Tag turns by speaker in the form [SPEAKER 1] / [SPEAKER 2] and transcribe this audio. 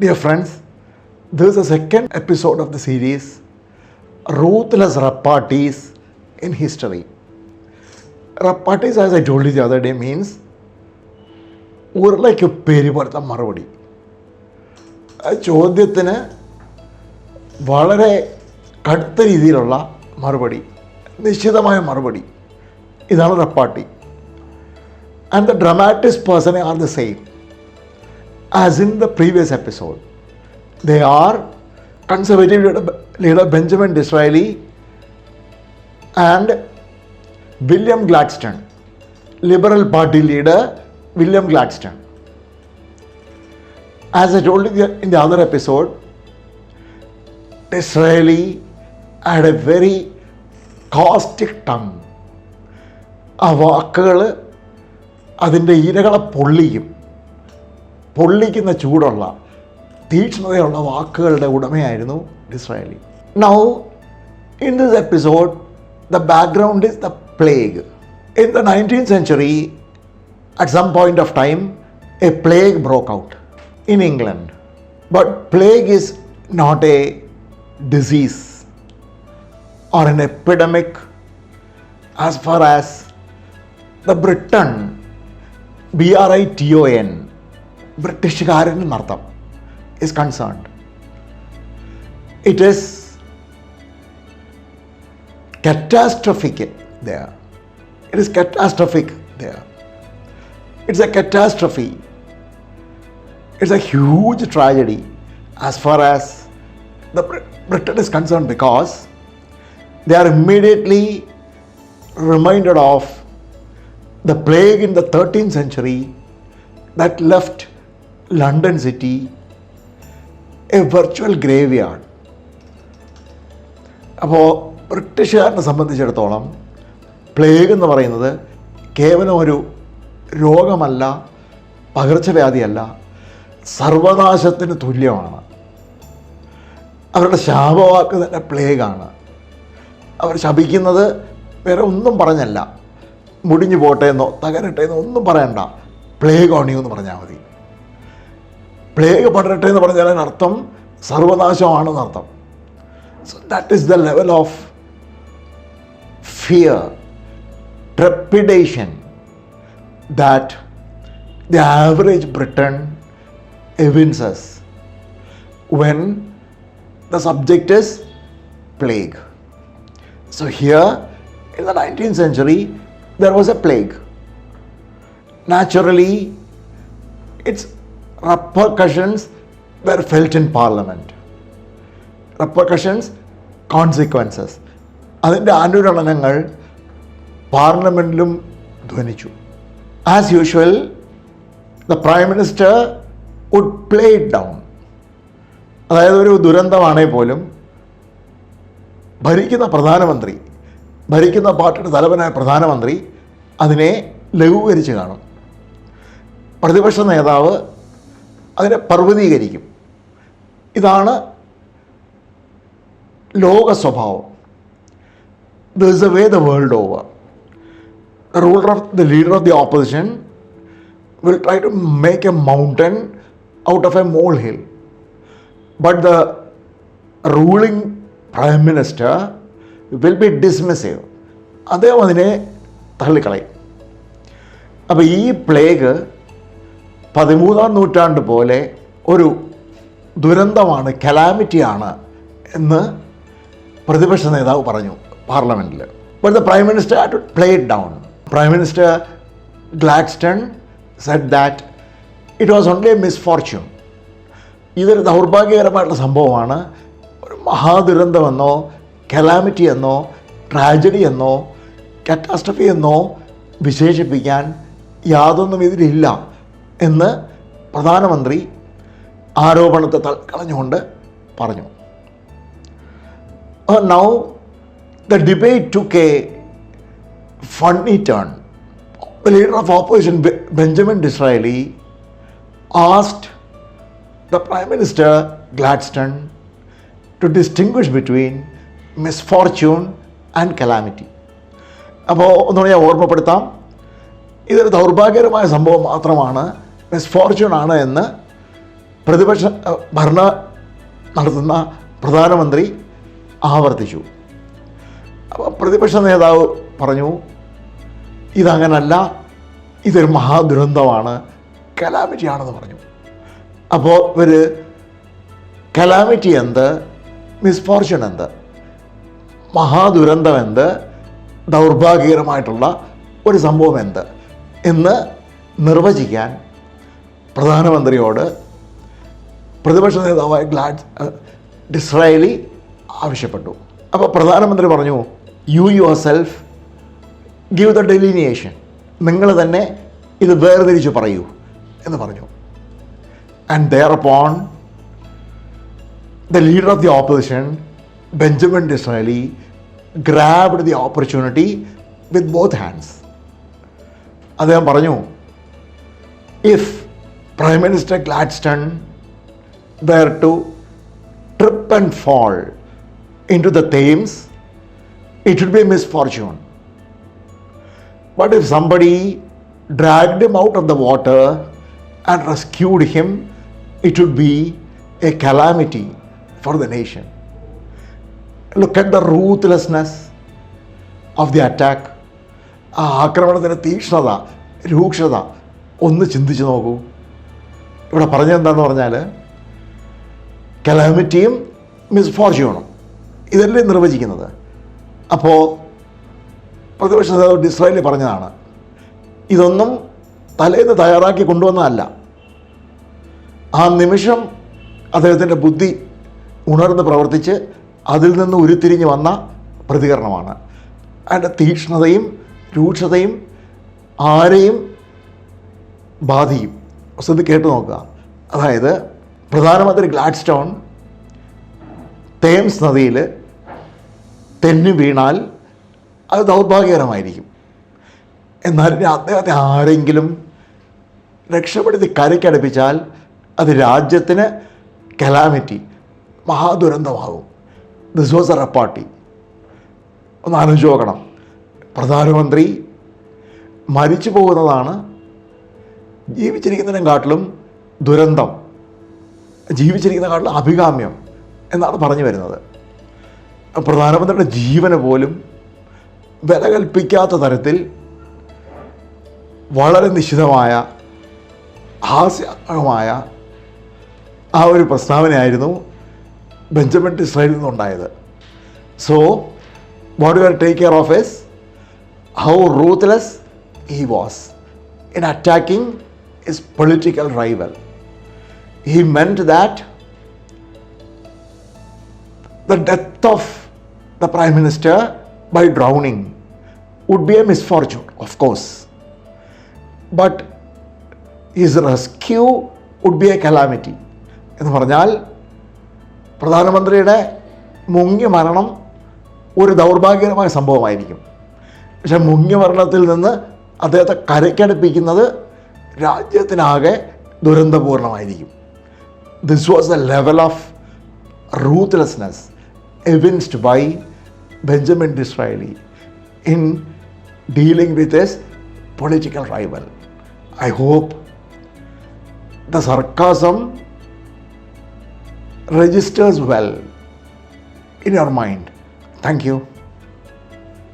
[SPEAKER 1] Dear friends, this is the second episode of the series Ruthless Repartees in History. Repartees, as I told you the other day, means ഉരുളയ്ക്ക് ഉപ്പേരി പോലത്തെ മറുപടി. ആ ചോദ്യത്തിന് വളരെ കടുത്ത രീതിയിലുള്ള മറുപടി, നിശ്ചിതമായ മറുപടി. ഇതാണ് repartee. And the dramatist person are the same as in the previous episode. They are conservative leader Benjamin Disraeli and William Gladstone, Liberal Party leader William Gladstone. As I told you in the other episode, Disraeli had a very caustic tongue. ആ വാക്കുകൾ അതിൻ്റെ ഇരകളെ പൊള്ളിക്കുന്ന ചൂടുള്ള തീക്ഷ്ണതയുള്ള വാക്കുകളുടെ ഉടമയായിരുന്നു ഡിസ്രായേലി. Now, in this episode, the background is the plague. In the 19th century, at some point of time, a plague broke out in England. But plague is not a disease or an epidemic as far as the Briton, BRITON, ബ്രിട്ടീഷുകാരൻ എന്നർത്ഥം, is concerned. It is catastrophic there. It is catastrophic there. It's a catastrophe. It's a huge tragedy as far as the Britain is concerned, because they are immediately reminded of the plague in the 13th century that left London city a virtual graveyard. അപ്പോൾ ബ്രിട്ടീഷുകാരനെ സംബന്ധിച്ചിടത്തോളം plague എന്ന് പറയുന്നത് കേവലം ഒരു രോഗമല്ല, പകർച്ചവ്യാധിയല്ല, സർവനാശത്തിന് തുല്യമാണ്. അവരുടെ ശാപവാക്ക് തന്നെ പ്ലേഗാണ്. അവർ ശപിക്കുന്നത് വേറെ ഒന്നും പറഞ്ഞല്ല, മുടിഞ്ഞു പോട്ടെ എന്നോ തകരട്ടെ എന്നോ ഒന്നും പറയണ്ട, പ്ലേഗ് ഓണിയോ എന്ന് പറഞ്ഞാൽ മതി. പ്ലേഗ് പടരട്ടെ എന്ന് പറഞ്ഞാൽ അതിനർത്ഥം സർവനാശമാണെന്നർത്ഥം. So that is the level of fear, trepidation that the average Briton evinces when the subject is plague. So here in the 19th century there was a plague. Naturally, its repercussions were felt in Parliament. Repercussions, consequences. അതിൻ്റെ അനുരണനങ്ങൾ പാർലമെൻറ്റിലും ധ്വനിച്ചു. As usual, the prime minister would play it down. അതായത് ഒരു ദുരന്തമാണെങ്കിൽ പോലും ഭരിക്കുന്ന പാർട്ടിയുടെ തലവനായ പ്രധാനമന്ത്രി അതിനെ ലഘൂകരിച്ച് കാണും. പ്രതിപക്ഷ നേതാവ് അതിനെ പർവ്വതീകരിക്കും. ഇതാണ് ലോക സ്വഭാവം. This is the way the world over. The leader of the opposition will try to make a mountain out of a molehill. But the ruling prime minister will be dismissive. അദ്ദേഹം അതിനെ തള്ളിക്കളയും. അപ്പോൾ ഈ പ്ലേഗ് 13ാം നൂറ്റാണ്ട് പോലെ ഒരു ദുരന്തമാണ്, കലാമിറ്റിയാണ് എന്ന് പ്രതിപക്ഷ നേതാവ് പറഞ്ഞു പാർലമെൻറ്റിൽ. But the prime minister had to play it down. Prime minister Gladstone said that it was only a misfortune. ഇതൊരു ദൗർഭാഗ്യകരമായിട്ടുള്ള സംഭവമാണ്. ഒരു മഹാദുരന്തമെന്നോ കലാമിറ്റി എന്നോ ട്രാജഡി എന്നോ കാറ്റാസ്ട്രഫി എന്നോ വിശേഷിപ്പിക്കാൻ യാതൊന്നും ഇതിലില്ല എന്ന് പ്രധാനമന്ത്രി ആരോപണത്തെ കളഞ്ഞുകൊണ്ട് പറഞ്ഞു. Now the debate took a funny turn. The leader of opposition, Benjamin Disraeli, asked the Prime Minister Gladstone to distinguish between misfortune and calamity. അപ്പോൾ ഒന്നുകൂടി ഞാൻ ഓർമ്മപ്പെടുത്താം, ഇതൊരു ദൗർഭാഗ്യകരമായ സംഭവം മാത്രമാണ്, മിസ്ഫോർച്യൂൺ ആണ് എന്ന് ഭരണം നടത്തുന്ന പ്രധാനമന്ത്രി ആവർത്തിച്ചു. അപ്പോൾ പ്രതിപക്ഷ നേതാവ് പറഞ്ഞു, ഇതങ്ങനല്ല, ഇതൊരു മഹാദുരന്തമാണ്, കലാമിറ്റിയാണെന്ന് പറഞ്ഞു. അപ്പോൾ ഇവർ കലാമിറ്റി എന്ത്, മിസ്ഫോർച്യൂൺ എന്ത്, മഹാദുരന്തം എന്ത്, ദൗർഭാഗ്യകരമായിട്ടുള്ള ഒരു സംഭവം എന്ത് എന്ന് നിർവചിക്കാൻ പ്രധാനമന്ത്രിയോട് പ്രതിപക്ഷ നേതാവായ ഡിസ്രായേലി ആവശ്യപ്പെട്ടു. അപ്പോൾ പ്രധാനമന്ത്രി പറഞ്ഞു, you yourself give the delineation, നിങ്ങൾ തന്നെ ഇത് വേർതിരിച്ച് പറയൂ എന്ന് പറഞ്ഞു. And thereupon the leader of the opposition, Benjamin Disraeli, grabbed the opportunity with both hands. അദ്ദേഹം പറഞ്ഞു, if Prime Minister Gladstone were to trip and fall into the Thames, it would be a misfortune. But if somebody dragged him out of the water and rescued him, it would be a calamity for the nation. Look at the ruthlessness of the attack. ആ ആക്രമണത്തിൻ്റെ തീക്ഷ്ണത, രൂക്ഷത ഒന്ന് ചിന്തിച്ച് നോക്കൂ. ഇവിടെ പറഞ്ഞതെന്താണെന്ന് പറഞ്ഞാൽ, കലാമിറ്റിയും മിസ്ഫോർച്യൂണും ഇതല്ലേ നിർവചിക്കുന്നത്. അപ്പോൾ പ്രതിപക്ഷ നേതാവ് ഡിസ്രായേലി പറഞ്ഞതാണ്, ഇതൊന്നും തലേന്ന് തയ്യാറാക്കി കൊണ്ടുവന്നതല്ല. ആ നിമിഷം അദ്ദേഹത്തിൻ്റെ ബുദ്ധി ഉണർന്ന് പ്രവർത്തിച്ച് അതിൽ നിന്ന് ഉരുത്തിരിഞ്ഞ് വന്ന പ്രതികരണമാണ്. അതിൻ്റെ തീക്ഷ്ണതയും രൂക്ഷതയും ആരെയും ബാധിക്കും. ശ്രദ്ധ കേട്ട് നോക്കുക. അതായത് പ്രധാനമന്ത്രി ഗ്ലാഡ്സ്റ്റോൺ തേംസ് നദിയിൽ തെന്നി വീണാൽ അത് ദൗർഭാഗ്യകരമായിരിക്കും. എന്നാൽ അദ്ദേഹത്തെ ആരെങ്കിലും രക്ഷപ്പെടുത്തി കരയ്ക്കടുപ്പിച്ചാൽ അത് രാജ്യത്തിന് കലാമിറ്റി, മഹാദുരന്തമാകും. This was a repartee. ഒന്ന് ആലോചിച്ച് നോക്കണം. പ്രധാനമന്ത്രി മരിച്ചു പോകുന്നതാണ് ജീവിച്ചിരിക്കുന്നതിനെക്കാട്ടിലും ദുരന്തം, ജീവിച്ചിരിക്കുന്നതിനെക്കാട്ടിലും അഭികാമ്യം എന്നാണ് പറഞ്ഞു വരുന്നത്. പ്രധാനമന്ത്രിയുടെ ജീവന് പോലും വില കൽപ്പിക്കാത്ത തരത്തിൽ വളരെ നിശ്ചിതമായ ഹാസ്യാത്മകമായ ആ ഒരു പ്രസ്താവനയായിരുന്നു ബെഞ്ചമിൻ ഡിസ്രായേലിൽ നിന്നുണ്ടായത്. So what you are take care of is how ruthless he was in attacking his political rival. He meant that the death of the Prime Minister by drowning would be a misfortune, of course, but his rescue would be a calamity. എന്ന് പറഞ്ഞാൽ പ്രധാനമന്ത്രിയുടെ മുങ്ങി മരണം ഒരു ദൗർഭാഗ്യകരമായ സംഭവമായിരിക്കും. പക്ഷെ മുങ്ങി മരണത്തിൽ നിന്ന് അദ്ദേഹത്തെ കരയ്ക്കടുപ്പിക്കുന്നത് രാജ്യത്തിനാകെ ദുരന്തപൂർണമായിരിക്കും. This was a level of ruthlessness evinced by Benjamin Disraeli in dealing with his political rival. I hope the sarcasm registers well in your mind. Thank you.